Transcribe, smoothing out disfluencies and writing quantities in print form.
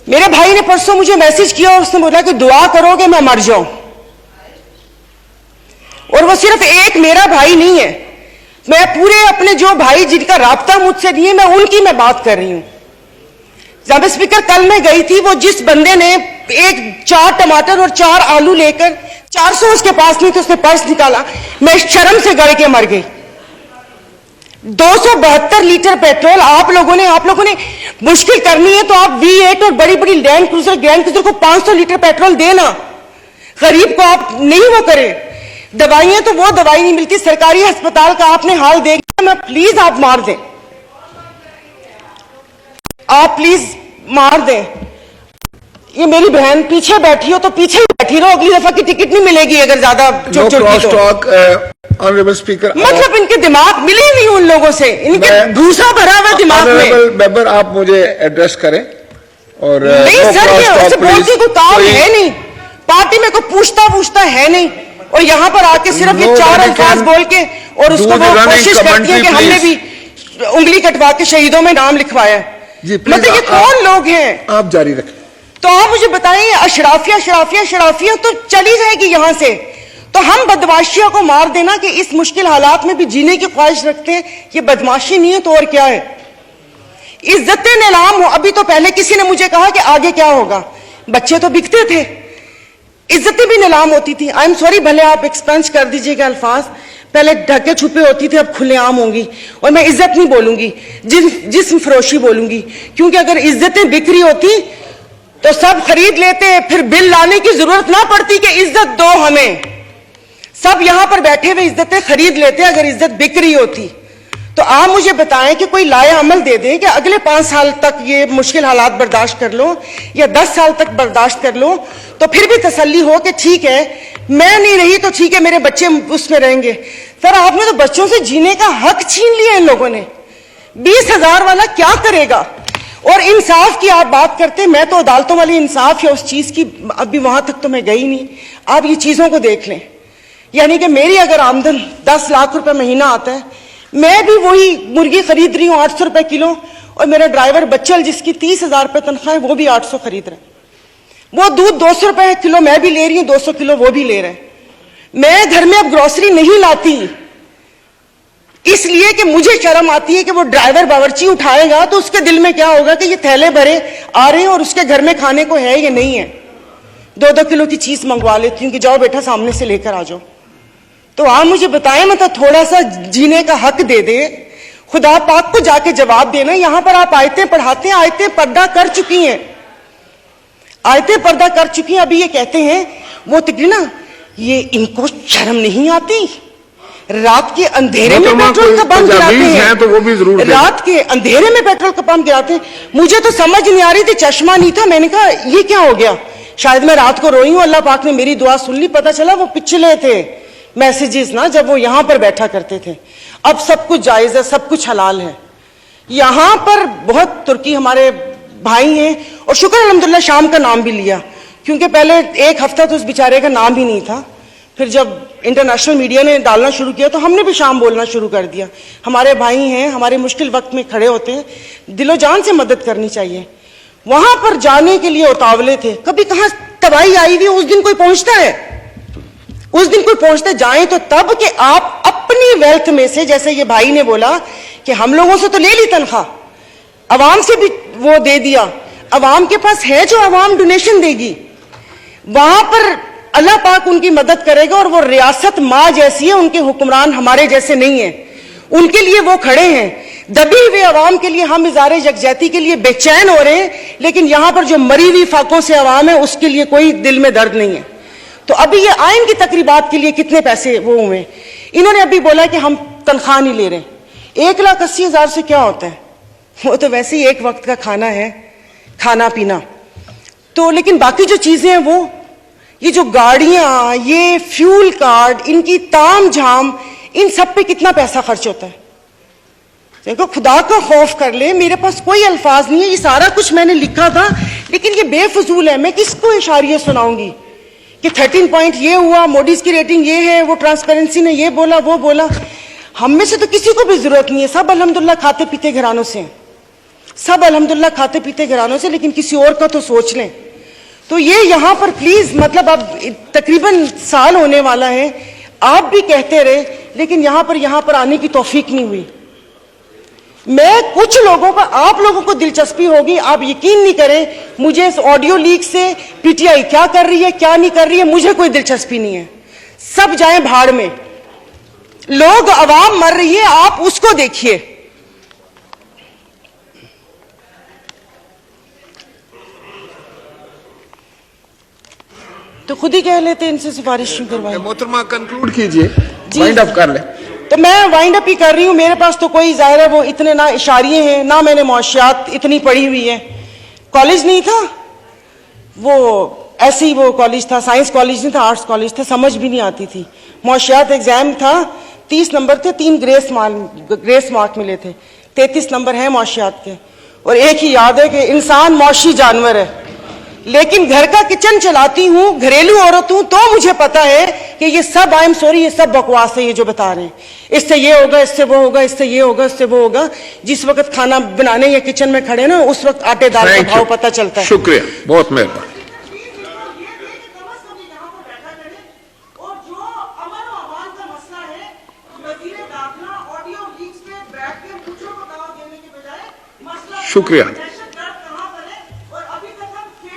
मेरे भाई ने परसों मुझे मैसेज किया और उसने बोला कि दुआ करो कि मैं मर जाऊं। और वो सिर्फ एक मेरा भाई नहीं है, मैं पूरे अपने जो भाई जिनका राब्ता मुझसे नहीं है, मैं उनकी मैं बात कर रही हूं। जनाब स्पीकर, कल मैं गई थी, वो जिस बंदे ने 4 टमाटर और 4 आलू लेकर 400 उसके पास नहीं तो उसने पर्स निकाला, मैं शर्म से गड़ के मर गई। 272 लीटर पेट्रोल आप लोगों ने मुश्किल करनी है तो आप V8 और बड़ी बड़ी ग्रैंड क्रूजर को 500 लीटर पेट्रोल देना, गरीब को आप नहीं वो करें। दवाइयां तो वो दवाई नहीं मिलती, सरकारी अस्पताल का आपने हाल देखा। मैं प्लीज आप मार दें, आप प्लीज मार दें। ये मेरी बहन पीछे बैठी हो तो पीछे ही बैठी रहो, अगली दफा की टिकट नहीं मिलेगी अगर ज्यादा ऑनरेबल स्पीकर, मतलब इनके दिमाग मिले नहीं उन लोगों से, इनके दूसरा भरा हुआ दिमाग में। मेंबर आप मुझे एड्रेस करें। और नहीं सर, ये उससे बोलती कोई काम है नहीं, पार्टी में कोई पूछता है नहीं, और यहाँ पर आके सिर्फ ये 4 अल्फाज बोल के और उसको वो कोशिश करती है कि हमने भी उंगली कटवा के शहीदों में नाम लिखवाया है। मतलब ये कौन लोग हैं? आप जारी रखें। तो आप मुझे बताइए, अशराफिया तो चली जाएगी यहां से, तो हम बदमाशियों को मार देना कि इस मुश्किल हालात में भी जीने की ख्वाहिश रखते हैं, ये बदमाशी नहीं है तो और क्या है? इज्जतें नीलाम हो। अभी तो पहले किसी ने मुझे कहा कि आगे क्या होगा, बच्चे तो बिकते थे, इज्जतें भी नीलाम होती थी। आई एम सॉरी, भले आप एक्सपेंस कर दीजिएगा अल्फाज, पहले ढके छुपे होती थी, अब खुलेआम होंगी। और मैं इज्जत नहीं बोलूंगी, जिस्म फरोशी बोलूंगी, क्योंकि अगर इज्जतें बिक्री होती तो सब खरीद लेते, फिर बिल लाने की जरूरत ना पड़ती कि इज्जत दो हमें। सब यहां पर बैठे हुए इज्जतें खरीद लेते अगर इज्जत बिक्री होती। तो आप मुझे बताएं कि कोई लाए अमल दे दें कि अगले 5 साल तक ये मुश्किल हालात बर्दाश्त कर लो या 10 साल तक बर्दाश्त कर लो, तो फिर भी तसल्ली हो कि ठीक है, मैं नहीं रही तो ठीक है, मेरे बच्चे उसमें रहेंगे। सर, आपने तो बच्चों से जीने का हक छीन लिया इन लोगों ने। 20,000 वाला क्या करेगा? और इंसाफ की आप बात करते, मैं तो अदालतों वाली इंसाफ या उस चीज की अभी वहां तक तो मैं गई नहीं। आप ये चीजों को देख लें, यानी कि मेरी अगर आमदन 10 लाख रुपए महीना आता है, मैं भी वही मुर्गी खरीद रही हूँ 800 रुपए किलो, और मेरा ड्राइवर बच्चल जिसकी 30,000 रुपए तनख्वाह है वो भी 800 खरीद रहे हैं। वो दूध 200 रुपए किलो मैं भी ले रही हूँ, 200 किलो वो भी ले रहे हैं। मैं घर में अब ग्रोसरी नहीं लाती इसलिए कि मुझे शर्म आती है कि वो ड्राइवर बावर्ची उठाएगा तो उसके दिल में क्या होगा कि ये थैले भरे आ रहे हैं और उसके घर में खाने को है या नहीं है। 2-2 किलो की चीज मंगवा लेती हूँ कि जाओ बेटा सामने से लेकर आ जाओ। तो आप मुझे बताएं, मतलब थोड़ा सा जीने का हक दे दे, खुदा पाक को जाके जवाब देना। यहां पर आप आयतें पढ़ाते हैं, आयतें पर्दा कर चुकी हैं, आयतें पर्दा कर चुकी हैं। अभी ये कहते हैं वो तिकड़ी ना, ये इनको शर्म नहीं आती, रात के अंधेरे में पेट्रोल का पंप गिराते हैं, तो वो भी जरूर रात के अंधेरे में पेट्रोल का पंप गिराते हैं। मुझे तो समझ नहीं आ रही थी, चश्मा नहीं था, मैंने कहा ये क्या हो गया, शायद मैं रात को रोई हूं, अल्लाह पाक ने मेरी दुआ सुन ली। पता चला वो पिछले थे मैसेजेस ना, जब वो यहां पर बैठा करते थे। अब सब कुछ जायज है, सब कुछ हलाल है। यहां पर बहुत तुर्की हमारे भाई हैं, और शुक्र अल्हम्दुलिल्लाह शाम का नाम भी लिया, क्योंकि पहले 1 हफ्ता तो उस बेचारे का नाम ही नहीं था। फिर जब इंटरनेशनल मीडिया ने डालना शुरू किया तो हमने भी शाम बोलना शुरू कर दिया। हमारे भाई हैं, हमारे मुश्किल वक्त में खड़े होते हैं, दिलो जान से मदद करनी चाहिए। वहां पर जाने के लिए उतावले थे, कभी कहां तबाही आई हुई, उस दिन कोई पहुंचता है, उस दिन कोई पहुंचते जाए तो तब कि आप अपनी वेल्थ में से, जैसे ये भाई ने बोला कि हम लोगों से तो ले ली तनख्वाह, अवाम से भी वो दे दिया, अवाम के पास है जो अवाम डोनेशन देगी, वहां पर अल्लाह पाक उनकी मदद करेगा। और वो रियासत माँ जैसी है, उनके हुक्मरान हमारे जैसे नहीं है, उनके लिए वो खड़े हैं। दबी हुए अवाम के लिए हम इज़ारे यकजहती के लिए बेचैन हो रहे हैं, लेकिन यहां पर जो मरी हुई फाकों से अवाम है उसके लिए कोई दिल में दर्द नहीं है। तो अभी ये आइन की तकरीबात के लिए कितने पैसे वो हुए, इन्होंने अभी बोला कि हम तनख्वाह नहीं ले रहे। 1,80,000 से क्या होता है, वो तो वैसे ही एक वक्त का खाना है, खाना पीना तो। लेकिन बाकी जो चीजें हैं वो, ये जो गाड़ियां, ये फ्यूल कार्ड, इनकी ताम झाम, इन सब पे कितना पैसा खर्च होता है। देखो, खुदा का खौफ कर ले, मेरे पास कोई अल्फाज नहीं है, ये सारा कुछ मैंने लिखा था लेकिन ये बेफजूल है। मैं किसको इशारिये सुनाऊंगी कि 13 पॉइंट ये हुआ, मोडीज की रेटिंग ये है, वो ट्रांसपेरेंसी ने ये बोला वो बोला। हम में से तो किसी को भी जरूरत नहीं है, सब अल्हम्दुलिल्लाह खाते पीते घरानों से हैं। सब अल्हम्दुलिल्लाह खाते पीते घरानों से, लेकिन किसी और का तो सोच लें। तो ये यहाँ पर प्लीज, मतलब अब तकरीबन साल होने वाला है, आप भी कहते रहे, लेकिन यहाँ पर आने की तौफीक नहीं हुई। मैं कुछ लोगों का, आप लोगों को दिलचस्पी होगी, आप यकीन नहीं करें, मुझे इस ऑडियो लीक से पीटीआई क्या कर रही है क्या नहीं कर रही है मुझे कोई दिलचस्पी नहीं है। सब जाएं भाड़ में, लोग, आवाम मर रही है, आप उसको देखिए। तो खुद ही कह लेते इनसे सिफारिश क्यों करवाएं। मोहतरमा कंक्लूड कीजिए, वाइंड अप कर ले। तो मैं वाइंड अप ही कर रही हूं। मेरे पास तो कोई, जाहिर है वो इतने ना इशारिये हैं, ना मैंने मुआशियात इतनी पढ़ी हुई है। कॉलेज नहीं था वो, ऐसे ही वो कॉलेज था, साइंस कॉलेज नहीं था, आर्ट्स कॉलेज था, समझ भी नहीं आती थी। मुआशियात एग्जाम था, 30 नंबर थे, 3 ग्रेस मार्क मिले थे, 33 नंबर है मुआशियात के। और एक ही याद है कि इंसान मौशी जानवर है, लेकिन घर का किचन चलाती हूं, घरेलू औरत हूं, तो मुझे पता है कि ये सब, आई एम सॉरी, ये सब बकवास है ये जो बता रहे हैं। इससे ये होगा, इससे वो होगा, इससे ये होगा, इससे वो होगा। जिस वक्त खाना बनाने या किचन में खड़े ना, उस वक्त आटे दाल का भाव पता चलता है। शुक्रिया, बहुत मेहरबानी। शुक्रिया।